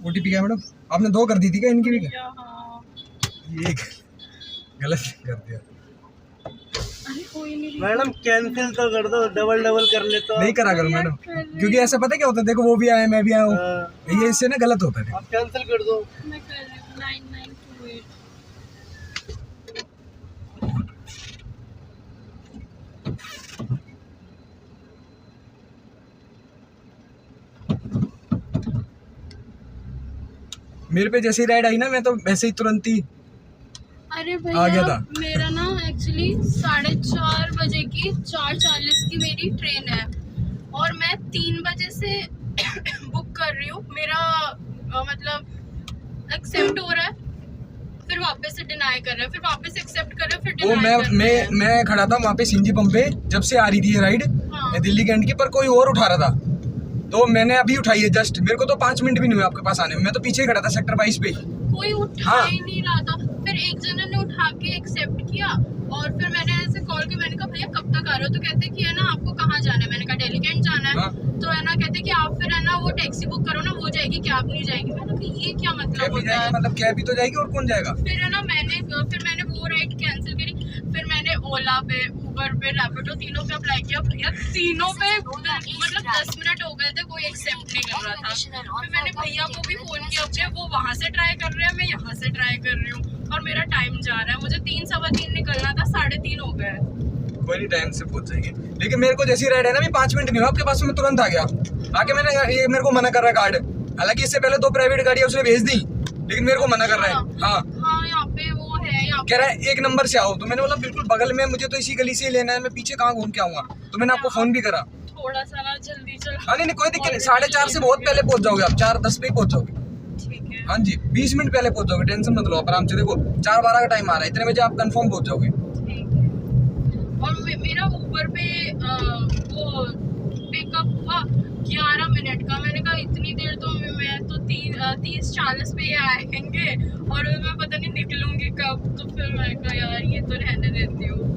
OTP क्या madam? आपने 2 कर दी थी क्या इनकी भी? हाँ। ये गलत कर दिया। अरे कोई नहीं मैडम कैंसिल तो कर दो, डबल डबल कर ले तो नहीं करा करो मैडम, क्योंकि ऐसा पता क्या होता है, देखो वो भी आए मैं भी आया हूँ, ये इससे ना गलत होता है। आप कैंसिल कर दो। मैं कर रही हूँ 9928। मेरे पे जैसे ही राइड आई ना, मैं तो वैसे ही तुरंत ही अरे आ गया भैया था। मेरा ना एक्चुअली 4:30 बजे की 4:40 की मेरी ट्रेन है और मैं 3 बजे से बुक कर रही हूँ। मेरा मतलब एक्सेप्ट हो रहा है, फिर वापस से डिनाई कर रहा है, फिर वापस एक्सेप्ट कर रहा है, फिर वो डिनाई कर रहा है। मैं खड़ा था वहाँ पे सिंजी पंप पे, जब से आ रही थी ये राइड हाँ। दिल्ली कैंट की, पर कोई और उठा रहा था, तो मैंने अभी उठाई है जस्ट। मेरे को तो 5 मिनट भी नहीं हुए आपके पास आने में, मैं तो पीछे ही खड़ा था सेक्टर 22 पे। कोई उठा हाँ। ही नहीं रहा था। फिर एक जने ने उठा के एक्सेप्ट किया और फिर मैंने ऐसे कॉल किया, मैंने कहा भैया कब तक आ रहे हो? तो कहते कि है ना आपको कहाँ जाना है? मैंने कहा दिल्ली कैंट जाना है। हाँ। तो है ना कहते कि आप फिर है ना वो टैक्सी बुक करो ना, वो जाएगी, कैब नहीं जाएगी। मैंने कहा ये क्या कैब मतलब भी होता जाएगी, है? मतलब कैब भी तो जाएगी और कौन जाएगा? फिर है ना मैंने वो राइड कैंसिल करी। फिर मैंने ओला पे, उबर पे, रैपिडो तीनों पे अप्लाई किया। भैया तीनों पे मतलब 10 मिनट हो गए थे, कोई एक्सेप्ट नहीं कर रहा था। फिर मैंने भैया को भी फोन किया, अपने वो वहाँ से ट्राई कर रहे हैं, मैं यहाँ से ट्राई कर रही हूँ और मेरा टाइम जा रहा है। मुझे 3 सवा 3 निकलना था, 3:30 हो गए। कोई नहीं, टाइम से पहुंच जाएगी। लेकिन मेरे को जैसी राइड है ना, अभी 5 मिनट नहीं हुआ आपके पास, मैं तुरंत आ गया। आके मैंने ये मेरे को मना कर रहा है गार्ड, हालांकि इससे पहले 2 प्राइवेट गाड़ियां उसने भेज दी, लेकिन मेरे को मना कर रहा है। हाँ, हाँ यहाँ पे वो है, यहाँ कह रहा है 1 नंबर से आओ, तो मैंने बोला बिल्कुल बगल में, मुझे तो इसी गली से ही लेना है, मैं पीछे कहाँ घूम के आऊंगा? तो मैंने आपको फोन भी करा। थोड़ा सा ना जल्दी चलो। हाँ नहीं, कोई दिक्कत नहीं, 4:30 से बहुत पहले पहुंच जाओगे आप, 4:10 पे ही पहुंच जाओगे। ठीक है। हाँ जी, 20 मिनट पहले पहुंच जाओगे, टेंशन मत लो आप आराम से। देखो 4:12 का टाइम आ रहा है, इतने बजे आप कंफर्म पहुंच जाओगे। ठीक है। और मेरा ऊबर पे वो पिकअप था 11 मिनट का। मैंने कहा इतनी देर तो मैं तो 30-40 पे ही आएंगे और मैं पता नहीं निकलूंगी कब। तो फिर मैं कहा यार ये तो रहने देती हूँ।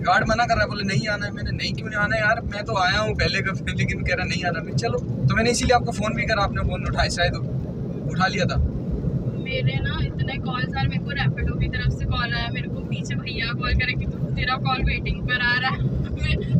गार्ड मना कर रहा है, बोले नहीं आना है। मैंने नहीं, क्यों नहीं आना है यार, मैं तो आया हूँ पहले कभी, लेकिन कह रहा नहीं आना। मैं चलो, तो मैंने इसीलिए आपको फोन भी करा, आपने फोन उठाया, शायद उठा लिया था। मेरे ना इतने कॉल्स आ रहे, मेरे को रैपिडो की तरफ से कॉल आया, मेरे को पीछे भैया कॉल करे कि तेरा कॉल वेटिंग पर आ रहा है।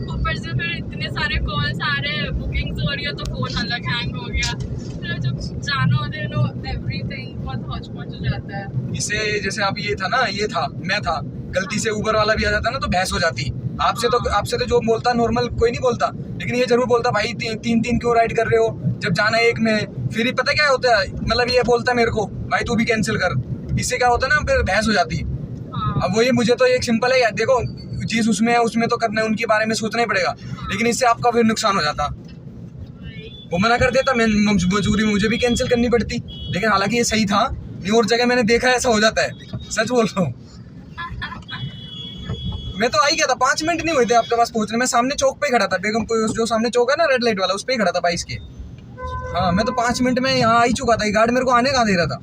ऊपर से फिर इतने सारे कॉल्स आ रहे हैं, बुकिंग्स हो रही है, तो फोन अलग हैंग हो गया। फिर जब जाना होता है नो एवरीथिंग बहुत हौच-पौच हो जाता है। इसे जैसे आप ये था ना, ये था, मैं था, गलती से ऊबर वाला भी आ जाता ना तो बहस हो जाती। आपसे तो जो बोलता नॉर्मल कोई नहीं बोलता, लेकिन ये जरूर बोलता भाई 3 क्यों राइड कर रहे हो, जब जाना है एक में। फिर ही पता क्या होता है, मतलब ये बोलता मेरे को भाई तू भी कैंसिल कर। इससे क्या होता है ना, फिर बहस हो जाती। अब वो ये मुझे तो एक सिंपल है यार, देखो चीज उसमें है, उसमें तो करना है, उनके बारे में सोचना ही पड़ेगा, लेकिन इससे आपका फिर नुकसान हो जाता। वो मना कर देता, मैं मजबूरी मुझे भी कैंसिल करनी पड़ती। लेकिन हालांकि ये सही था, नहीं और जगह मैंने देखा है ऐसा हो जाता है, सच बोल रहा हूँ। मैं तो आ ही गया था, 5 मिनट नहीं हुए थे आपके पास पहुंचने। मैं सामने चौक पे खड़ा था, बेगमपुर जो सामने चौक है ना रेड लाइट वाला, उस पे ही खड़ा था 22 के। हाँ, मैं तो 5 मिनट में यहाँ आ ही चुका था। ये गार्ड मेरे को आने कहाँ दे रहा था।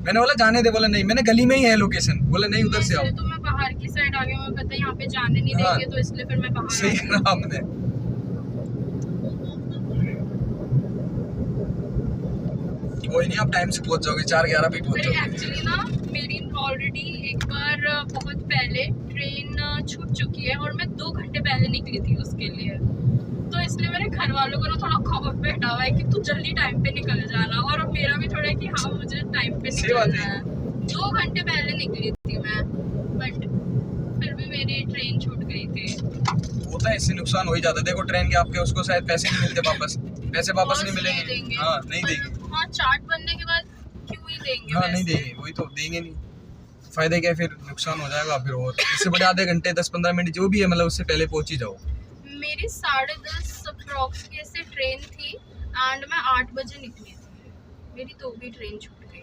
मैंने बोला जाने दे, बोला नहीं, मैंने गली में ही है लोकेशन, बोला नहीं उधर से आओ। तो मैं बाहर की साइड आ गई, मैं पता यहाँ पे जाने नहीं हाँ। देंगे, तो इसलिए फिर मैं बाहर सही कहा आपने। कोई नहीं, आप टाइम से पहुंच जाओगे, 4:11 पे पहुंच जाओगे। एक्चुअली ना मेरी ऑलरेडी एक बार बहुत पहले ट्रेन छूट चुकी है और मैं 2 घंटे पहले निकली थी उसके लिए, तो इसलिए मेरे घर वालों को ना थोड़ा खौफ बैठा हुआ है कि तू जल्दी टाइम पे निकल जाना, और अब मेरा भी थोड़ा है कि हाँ मुझे टाइम पे निकलना है। 2 घंटे पहले निकली थी मैं, बट फिर भी मेरी ट्रेन छूट गई थी। होता है, इससे नुकसान हो ही जाता है। देखो ट्रेन के आपके उसको शायद पैसे नहीं मिलते वापस, पैसे वापस नहीं मिलेंगे। हाँ नहीं देंगे। हाँ, चार्ट बनने के बाद क्यों ही देंगे? हाँ नहीं देंगे, वही तो देंगे नहीं। फायदा क्या, फिर नुकसान हो जाएगा। फिर और इससे बड़े आधे घंटे 10-15 मिनट जो भी है, मतलब उससे पहले पहुंच ही जाओ। मेरी 10:30 अप्रॉक्स से ट्रेन थी एंड मैं 8 बजे निकली थी, मेरी तो भी ट्रेन छूट गई।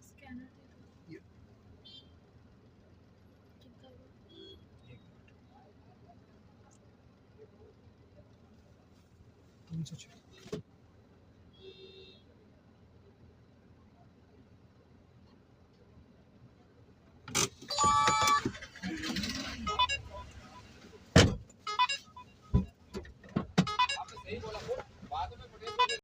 स्कैनर दे दो। ये। कितना हुआ? 306